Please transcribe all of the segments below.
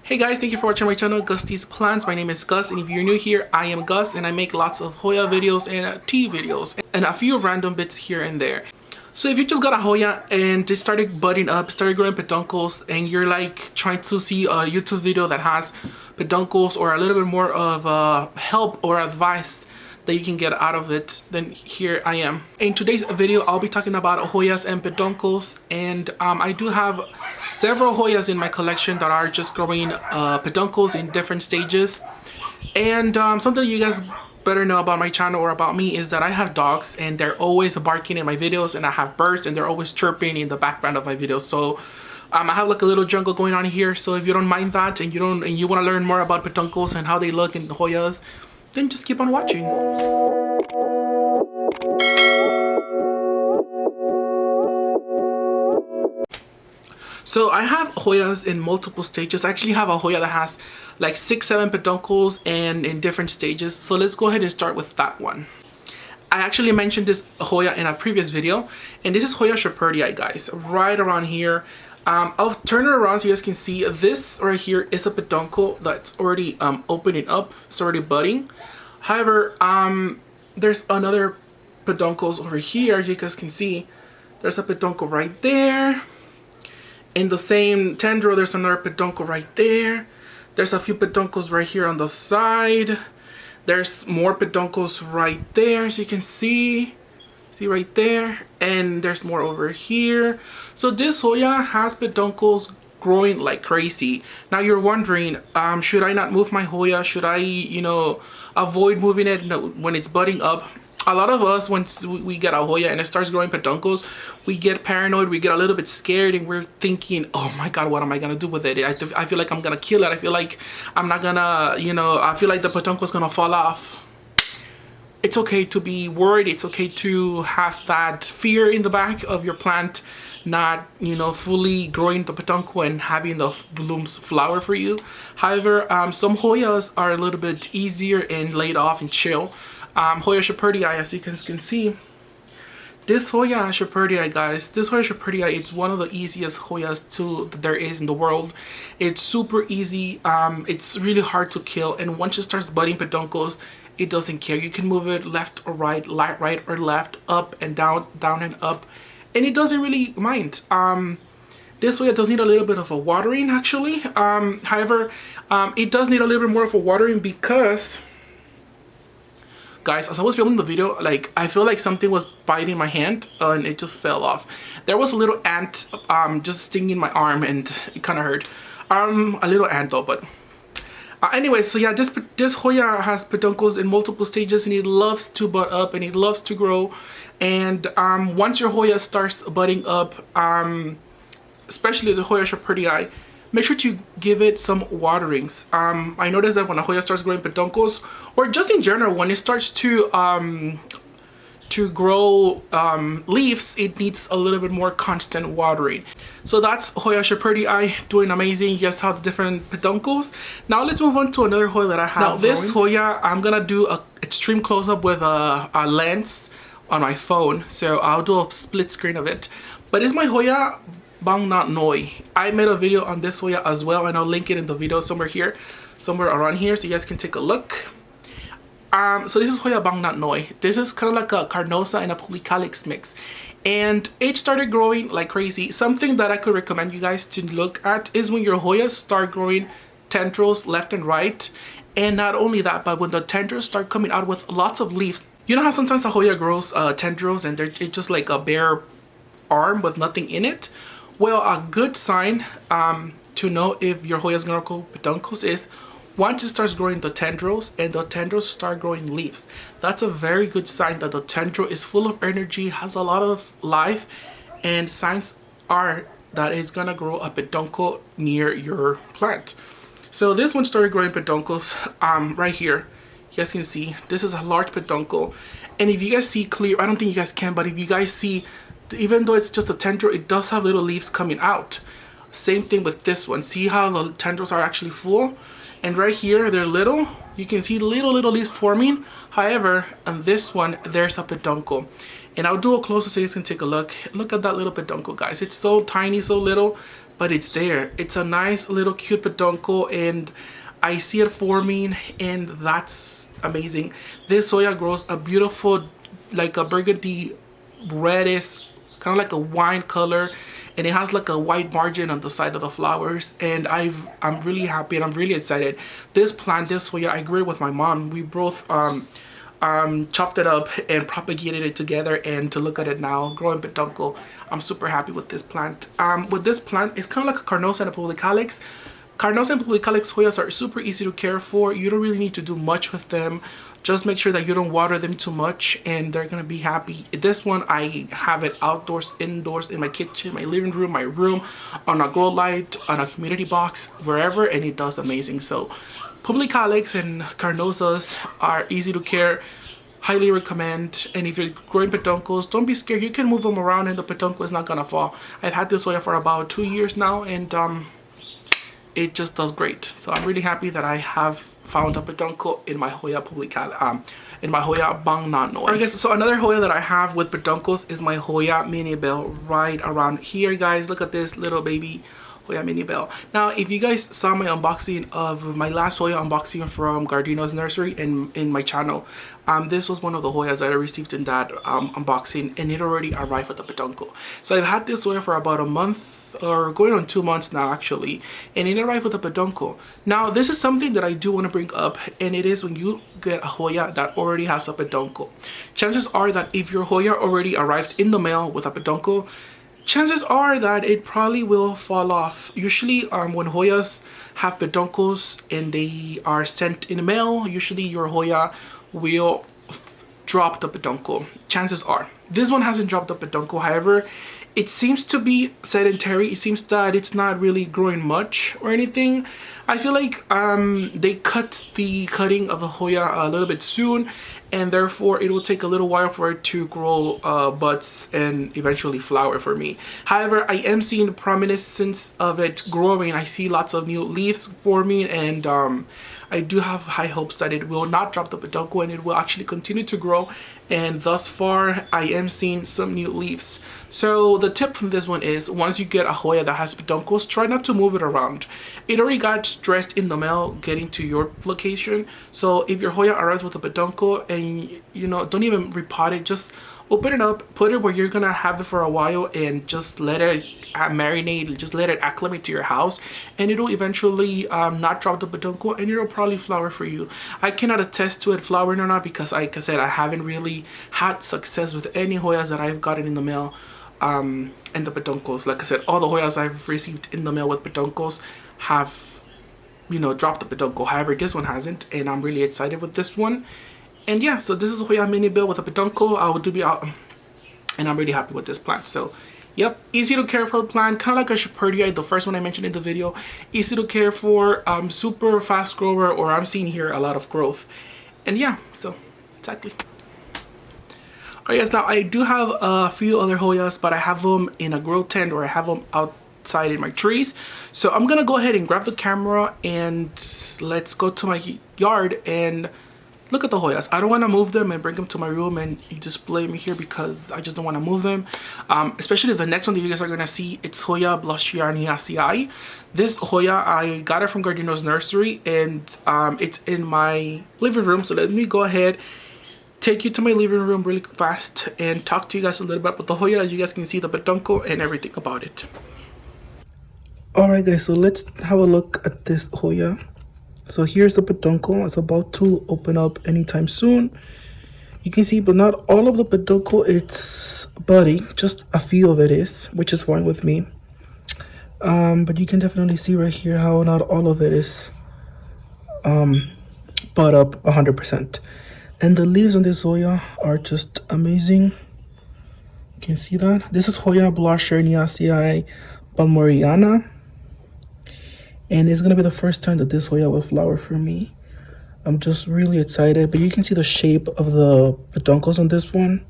Hey guys, thank you for watching my channel, Gusty's Plants. My name is Gus, and if you're new here, I am Gus, and I make lots of Hoya videos and tea videos, and a few random bits here and there. So if you just got a Hoya and it started budding up, started growing peduncles, and you're like trying to see a YouTube video that has peduncles or a little bit more of help or advice that you can get out of it, then here I am. In today's video, I'll be talking about Hoyas and peduncles, and I do have several Hoyas in my collection that are just growing peduncles in different stages. And something you guys better know about my channel or about me is that I have dogs, and they're always barking in my videos, and I have birds, and they're always chirping in the background of my videos. So I have like a little jungle going on here. So if you don't mind that, and you want to learn more about peduncles and how they look in Hoyas, then just keep on watching. So I have Hoyas in multiple stages. I actually have a Hoya that has like 6-7 peduncles and in different stages. So let's go ahead and start with that one. I actually mentioned this Hoya in a previous video, and this is Hoya Shepherdii, guys, right around here. I'll turn it around so you guys can see. This right here is a peduncle that's already opening up. It's already budding. However, there's another peduncles over here. As you guys can see, there's a peduncle right there. In the same tendril, there's another peduncle right there. There's a few peduncles right here on the side. There's more peduncles right there, as you can see. See right there, and there's more over here. So this Hoya has peduncles growing like crazy. Now you're wondering, should I not move my Hoya? Should I, avoid moving it when it's budding up? A lot of us, once we get a Hoya and it starts growing peduncles, we get paranoid, we get a little bit scared, and we're thinking, oh my god, what am I gonna do with it? I feel like I'm gonna kill it. I feel like I'm not gonna, I feel like the peduncle's gonna fall off. It's okay to be worried. It's okay to have that fear in the back of your plant not, fully growing the peduncle and having the blooms flower for you. However, some Hoyas are a little bit easier and laid off and chill. Hoya Shepherdii, as you can see, this Hoya Shepherdii, guys, this Hoya Shepherdii, it's one of the easiest Hoyas that there is in the world. It's super easy. It's really hard to kill, and once it starts budding peduncles, it doesn't care. You can move it left or right, right or left, up and down, down and up, and it doesn't really mind. This Hoya does need a little bit of a watering, actually. However, it does need a little bit more of a watering because, guys, as I was filming the video, like, I feel like something was biting my hand and it just fell off. There was a little ant just stinging my arm, and it kind of hurt. A little ant though, but anyway, so yeah, this Hoya has peduncles in multiple stages, and it loves to bud up and it loves to grow. And once your Hoya starts budding up, especially the Hoya Shepherdii, make sure to give it some waterings. I noticed that when a Hoya starts growing peduncles, or just in general, when it starts to grow leaves, it needs a little bit more constant watering. So that's Hoya Shepherdii doing amazing. You guys saw the different peduncles. Now let's move on to another Hoya that I have. Now this Hoya, I'm gonna do a extreme close-up with a lens on my phone, so I'll do a split screen of it. But it's my Hoya Gnoy. I made a video on this Hoya as well, and I'll link it in the video somewhere here, somewhere around here, so you guys can take a look. So this is Hoya Gnoy. This is kind of like a Carnosa and a Publicalyx mix, and it started growing like crazy. Something that I could recommend you guys to look at is when your Hoyas start growing tendrils left and right, and not only that, but when the tendrils start coming out with lots of leaves. You know how sometimes a Hoya grows tendrils and it's just like a bare arm with nothing in it? Well, a good sign to know if your Hoya is gonna grow peduncles is once it starts growing the tendrils and the tendrils start growing leaves. That's a very good sign that the tendril is full of energy, has a lot of life, and signs are that it's gonna grow a peduncle near your plant. So this one started growing peduncles right here. You guys can see this is a large peduncle, and if you guys see clear, I don't think you guys can, but if you guys see, even though it's just a tendril, it does have little leaves coming out. Same thing with this one. See how the tendrils are actually full, and right here they're little. You can see little leaves forming. However, on this one, there's a peduncle, and I'll do a closer so you guys can take a look. Look at that little peduncle, guys. It's so tiny, so little, but it's there. It's a nice little cute peduncle, and I see it forming, and that's amazing. This Hoya grows a beautiful, like a burgundy reddish, kind of like a wine color, and it has like a white margin on the side of the flowers. And I'm really happy and I'm really excited. This plant, this Hoya, I grew it with my mom. We both chopped it up and propagated it together, and to look at it now growing peduncle, I'm super happy with this plant. With this plant, it's kind of like a Carnosa and a Publicalyx. Carnosa and Publicalyx Hoyas are super easy to care for. You don't really need to do much with them. Just make sure that you don't water them too much, and they're gonna be happy. This one, I have it outdoors, indoors, in my kitchen, my living room, my room, on a grow light, on a humidity box, wherever, and it does amazing. So Publicalyx and Carnosas are easy to care. Highly recommend. And if you're growing peduncles, don't be scared. You can move them around and the peduncle is not gonna fall. I've had this Hoya for about 2 years now, and it just does great. So I'm really happy that I have found a peduncle in my Hoya in my Hoya Blashernaezii. Alright guys, so another Hoya that I have with peduncles is my Hoya Minibelle right around here, guys. Look at this little baby Hoya Minibelle. Now, if you guys saw my unboxing of my last Hoya unboxing from Gardino's nursery in my channel, this was one of the Hoyas that I received in that unboxing, and it already arrived with the peduncle. So I've had this Hoya for about a month, or going on 2 months now actually, and it arrived with a peduncle. Now, this is something that I do want to bring up, and it is when you get a Hoya that already has a peduncle. Chances are that if your Hoya already arrived in the mail with a peduncle, chances are that it probably will fall off. Usually when Hoyas have peduncles and they are sent in the mail, usually your Hoya will drop the peduncle. Chances are. This one hasn't dropped the peduncle. However, it seems to be sedentary. It seems that it's not really growing much or anything. I feel like they cut the cutting of the Hoya a little bit soon, and therefore it will take a little while for it to grow buds and eventually flower for me. However, I am seeing the prominence of it growing. I see lots of new leaves forming, and I do have high hopes that it will not drop the peduncle and it will actually continue to grow. And thus far, I am seeing some new leaves. So the tip from this one is, once you get a Hoya that has peduncles, try not to move it around. It already got stressed in the mail getting to your location. So if your Hoya arrives with a peduncle, and you know, don't even repot it, just open it up, put it where you're gonna have it for a while, and just let it marinate, just let it acclimate to your house, and it'll eventually not drop the peduncle, and it'll probably flower for you. I cannot attest to it flowering or not, because like I said, I haven't really had success with any Hoyas that I've gotten in the mail and the peduncles. Like I said, all the Hoyas I've received in the mail with peduncles have, you know, dropped the peduncle. However, this one hasn't, and I'm really excited with this one. And yeah, so this is Hoya Minibelle with a peduncle. I will do be out, and I'm really happy with this plant. So yep, easy to care for plant, kind of like a Shepherdii, the first one I mentioned in the video. Easy to care for, super fast grower, or I'm seeing here a lot of growth. And yeah, so exactly. Alright guys, now I do have a few other Hoyas, but I have them in a grow tent, or I have them outside in my trees. So I'm gonna go ahead and grab the camera and let's go to my yard and look at the Hoyas. I don't want to move them and bring them to my room and display them here, because I just don't want to move them. Especially the next one that you guys are going to see, it's Hoya Blashernaezii. This Hoya, I got it from Gardino's nursery, and it's in my living room. So let me go ahead, take you to my living room really fast, and talk to you guys a little bit about the Hoya. You guys can see the peduncle and everything about it. Alright guys, so let's have a look at this Hoya. So here's the peduncle. It's about to open up anytime soon. You can see, but not all of the peduncle it's budding. Just a few of it is, which is fine with me. But you can definitely see right here how not all of it is bud up 100%. And the leaves on this Hoya are just amazing. You can see that. This is Hoya Blashernaezii Balmoriana. And it's gonna be the first time that this Hoya will flower for me. I'm just really excited. But you can see the shape of the peduncles on this one.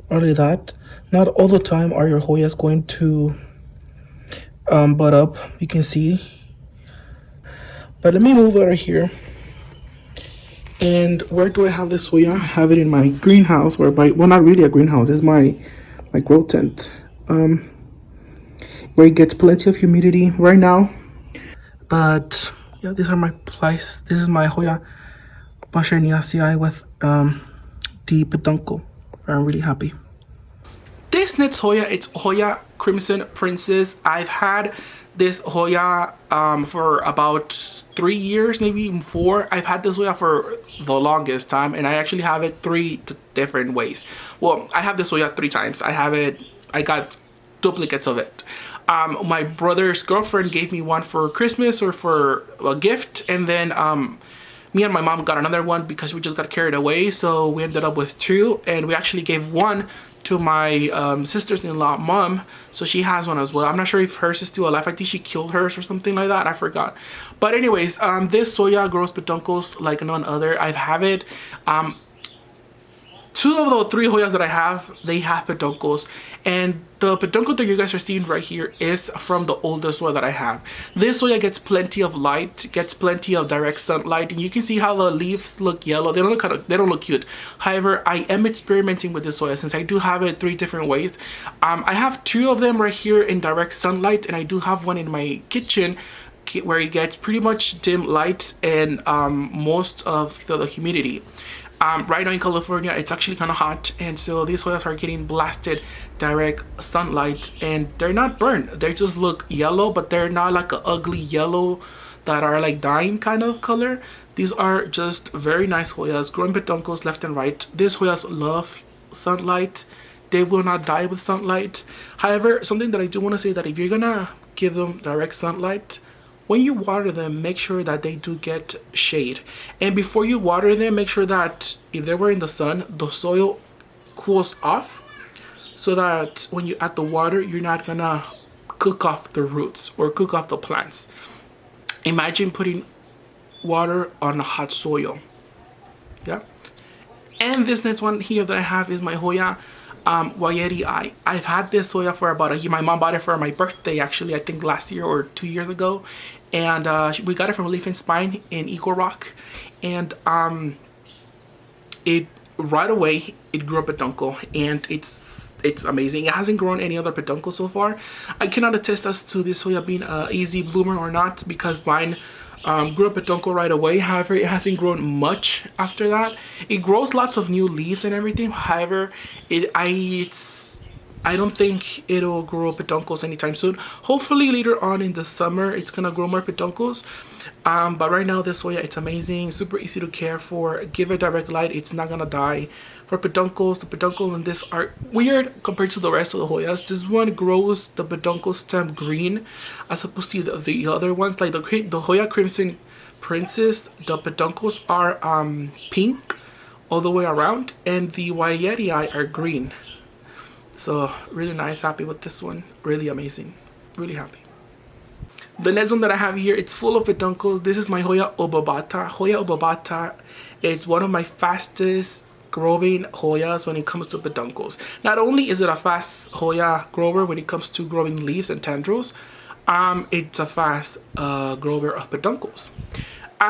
Only that. Not all the time are your Hoyas going to bud up. You can see. But let me move over here. And where do I have this Hoya? I have it in my greenhouse, or well, not really a greenhouse. It's my grow tent. And where it gets plenty of humidity right now. But yeah, these are my place. This is my Hoya Blashernaezii with the peduncle. I'm really happy. This next Hoya, it's Hoya Crimson Princess. I've had this Hoya for about 3 years, maybe even 4. I've had this Hoya for the longest time, and I actually have it 3 different ways. Well, I have this Hoya 3 times. I got duplicates of it. My brother's girlfriend gave me one for Christmas or for a gift, and then me and my mom got another one because we just got carried away, so we ended up with 2, and we actually gave one to my sister's-in-law mom, so she has one as well. I'm not sure if hers is still alive. I think she killed hers or something like that. I forgot. But anyways, this Hoya grows peduncles like none other. I have it. 2 of the 3 Hoyas that I have, they have peduncles, and the peduncle that you guys are seeing right here is from the oldest Hoya that I have. This Hoya gets plenty of light, gets plenty of direct sunlight, and you can see how the leaves look yellow. They don't look cute. However, I am experimenting with this Hoya since I do have it 3 different ways. I have 2 of them right here in direct sunlight, and I do have one in my kitchen where it gets pretty much dim light and most of the humidity. Right now in California, it's actually kind of hot, and so these Hoyas are getting blasted direct sunlight, and they're not burned. They just look yellow, but they're not like an ugly yellow that are like dying kind of color. These are just very nice Hoyas, growing peduncles left and right. These Hoyas love sunlight. They will not die with sunlight. However, something that I do want to say, that if you're gonna give them direct sunlight, when you water them, make sure that they do get shade. And before you water them, make sure that if they were in the sun, the soil cools off, so that when you add the water, you're not gonna cook off the roots or cook off the plants. Imagine putting water on a hot soil. Yeah. And this next one here that I have is my Hoya Wayetii. I've had this Hoya for about a year. My mom bought it for my birthday, actually, I think last year or 2 years ago. And we got it from Leaf and Spine in Eagle Rock. And it right away, it grew a peduncle, and it's amazing. It hasn't grown any other peduncle so far. I cannot attest as to this Hoya being an easy bloomer or not, because mine grew a peduncle right away. However, it hasn't grown much after that. It grows lots of new leaves and everything. However, I don't think it'll grow peduncles anytime soon. Hopefully later on in the summer it's gonna grow more peduncles. But right now this Hoya, it's amazing, super easy to care for. Give it direct light, it's not gonna die. For peduncles, the peduncle in this are weird compared to the rest of the Hoyas. This one grows the peduncle stem green as opposed to the other ones. Like the Hoya Crimson Princess, the peduncles are pink all the way around, and the Wayetii are green. So really nice, happy with this one, really amazing, really happy. The next one that I have here, it's full of peduncles. This is my Hoya Obovata. Hoya Obovata is one of my fastest growing Hoyas when it comes to peduncles. Not only is it a fast Hoya grower when it comes to growing leaves and tendrils, it's a fast grower of peduncles.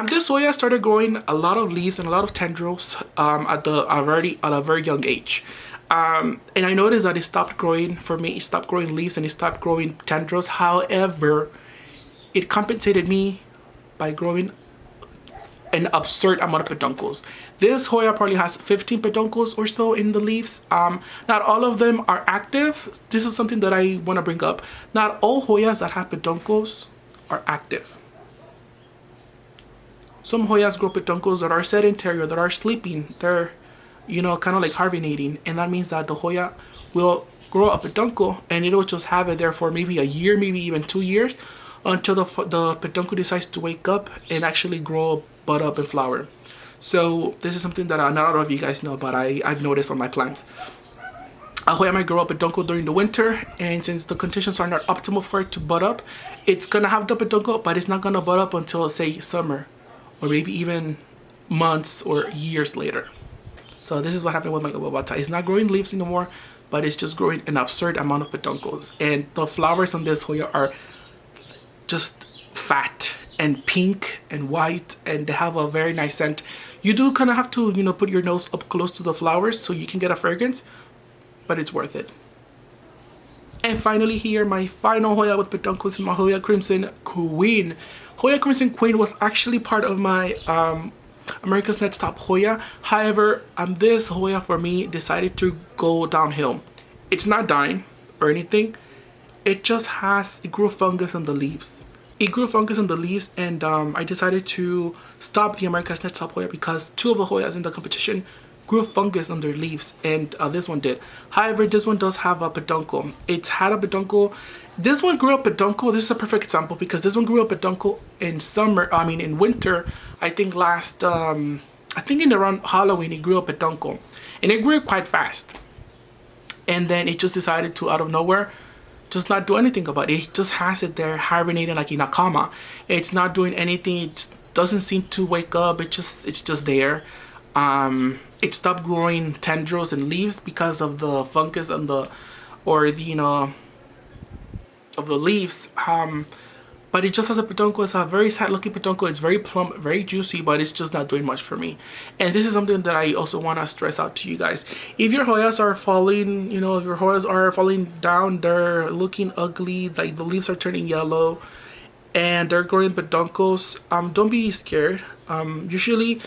This Hoya started growing a lot of leaves and a lot of tendrils at a very young age. And I noticed that it stopped growing for me. It stopped growing leaves and it stopped growing tendrils. However, it compensated me by growing an absurd amount of peduncles. This Hoya probably has 15 peduncles or so in the leaves. Not all of them are active. This is something that I want to bring up. Not all Hoyas that have peduncles are active. Some Hoyas grow peduncles that are sedentary, that are sleeping. They're, you know, kind of like hibernating, and that means that the Hoya will grow a peduncle and it'll just have it there for maybe a year, maybe even 2 years, until the peduncle decides to wake up and actually grow, bud up, and flower. So this is something that not a lot of you guys know, but I've noticed on my plants. A Hoya might grow a peduncle during the winter, and since the conditions are not optimal for it to bud up, it's gonna have the peduncle, but it's not gonna bud up until, say, summer, or maybe even months or years later. So this is what happened with my Obovata. It's not growing leaves anymore, but it's just growing an absurd amount of peduncles. And the flowers on this Hoya are just fat and pink and white, and they have a very nice scent. You do kind of have to, you know, put your nose up close to the flowers so you can get a fragrance, but it's worth it. And finally here, my final Hoya with peduncles is my Hoya Crimson Queen. Hoya Crimson Queen was actually part of my America's Next Top Hoya. However, this Hoya for me decided to go downhill. It's not dying or anything. It just it grew fungus on the leaves. It grew fungus on the leaves, and I decided to stop the America's Next Top Hoya because 2 of the Hoyas in the competition grew fungus on their leaves, and this one did. However, this one does have a peduncle. It's had a peduncle. This one grew a peduncle. This is a perfect example because this one grew a peduncle in winter. I think in around Halloween, it grew a peduncle, and it grew quite fast. And then it just decided to, out of nowhere, just not do anything about it. It just has it there hibernating like in a coma. It's not doing anything. It doesn't seem to wake up. It's just there. It stopped growing tendrils and leaves because of the fungus and of the leaves. But it just has a peduncle. It's a very sad looking peduncle. It's very plump, very juicy, but it's just not doing much for me. And this is something that I also want to stress out to you guys. If your Hoyas are falling, if your Hoyas are falling down, they're looking ugly, like the leaves are turning yellow and they're growing peduncles, don't be scared. Usually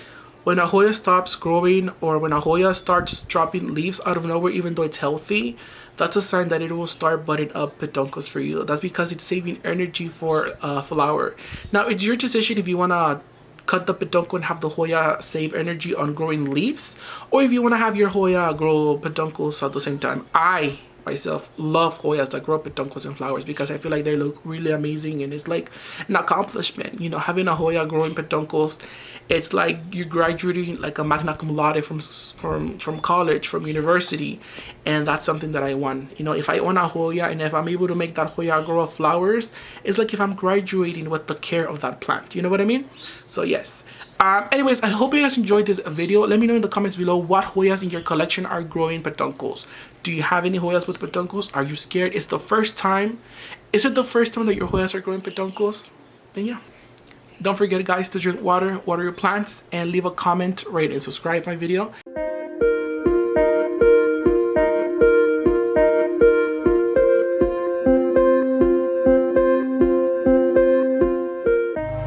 when a Hoya stops growing or when a Hoya starts dropping leaves out of nowhere, even though it's healthy, that's a sign that it will start budding up peduncles for you. That's because it's saving energy for a flower. Now, it's your decision if you want to cut the peduncle and have the Hoya save energy on growing leaves, or if you want to have your Hoya grow peduncles at the same time. I myself love Hoyas that grow peduncles and flowers because I feel like they look really amazing, and it's like an accomplishment. Having a Hoya growing peduncles, it's like you're graduating like a magna cum laude from college, from university, and that's something that I want. If I own a Hoya and if I'm able to make that Hoya grow flowers, it's like if I'm graduating with the care of that plant. You know what I mean? So yes. Anyways, I hope you guys enjoyed this video. Let me know in the comments below what Hoyas in your collection are growing peduncles. Do you have any Hoyas with peduncles? Are you scared? Is it the first time that your Hoyas are growing peduncles? Then yeah. Don't forget, guys, to drink water, water your plants, and leave a comment, rate, and subscribe my video.